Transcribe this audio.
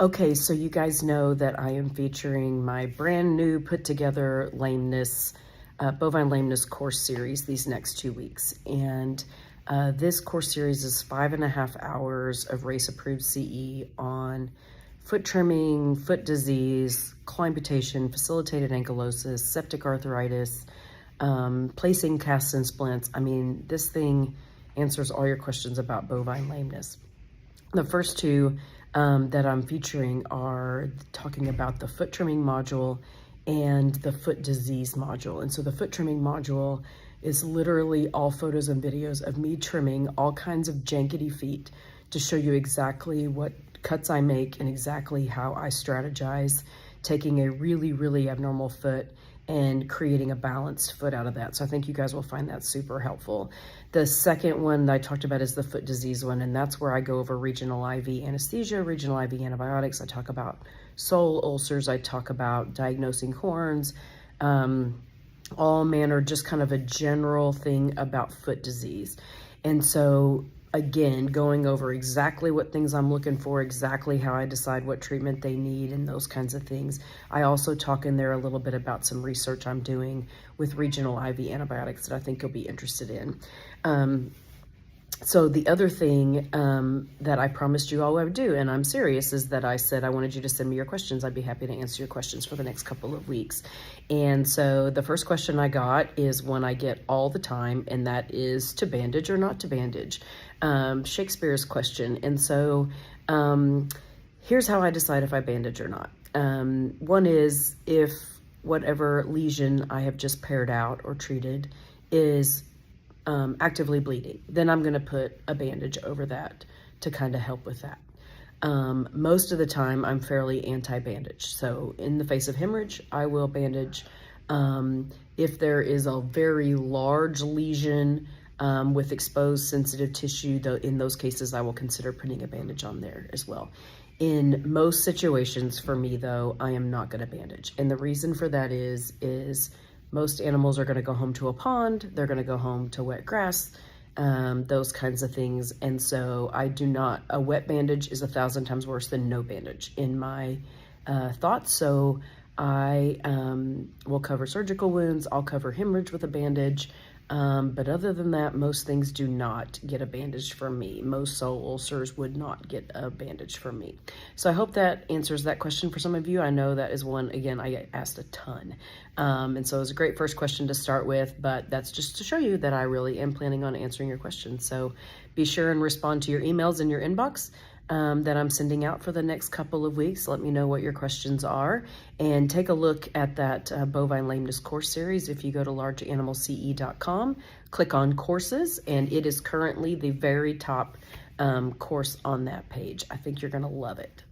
Okay, so you guys know that I am featuring my brand new put together bovine lameness course series these next 2 weeks. And this course series is 5.5 hours of race approved CE on foot trimming, foot disease, claw amputation, facilitated ankylosis, septic arthritis, placing casts and splints. I mean, this thing answers all your questions about bovine lameness. The first two that I'm featuring are talking about the foot trimming module and the foot disease module. And so the foot trimming module is literally all photos and videos of me trimming all kinds of jankety feet to show you exactly what cuts I make and exactly how I strategize taking a really, really abnormal foot and creating a balanced foot out of that. So I think you guys will find that super helpful. The second one that I talked about is the foot disease one, and that's where I go over regional IV anesthesia, regional IV antibiotics. I talk about sole ulcers. I talk about diagnosing horns, all manner, just kind of a general thing about foot disease. And so again, going over exactly what things I'm looking for, exactly how I decide what treatment they need and those kinds of things. I also talk in there a little bit about some research I'm doing with regional IV antibiotics that I think you'll be interested in. So the other thing that I promised you all I would do, and I'm serious, is that I said I wanted you to send me your questions. I'd be happy to answer your questions for the next couple of weeks. And so the first question I got is one I get all the time, and that is to bandage or not to bandage. Shakespeare's question. And so here's how I decide if I bandage or not. One is if whatever lesion I have just paired out or treated is actively bleeding, then I'm going to put a bandage over that to kind of help with that. Most of the time, I'm fairly anti-bandage. So in the face of hemorrhage, I will bandage. If there is a very large lesion with exposed sensitive tissue, though, in those cases, I will consider putting a bandage on there as well. In most situations for me, though, I am not going to bandage. And the reason for that is most animals are going to go home to a pond. They're going to go home to wet grass, those kinds of things. And so a wet bandage is 1,000 times worse than no bandage in my thoughts. So I will cover surgical wounds. I'll cover hemorrhage with a bandage. But other than that, most things do not get a bandage from me. Most sole ulcers would not get a bandage from me. So I hope that answers that question for some of you. I know that is one, again, I get asked a ton. And so it was a great first question to start with, but that's just to show you that I really am planning on answering your questions. So be sure and respond to your emails in your inbox that I'm sending out for the next couple of weeks. Let me know what your questions are, and take a look at that bovine lameness course series. If you go to largeanimalce.com, click on courses, and it is currently the very top course on that page. I think you're going to love it.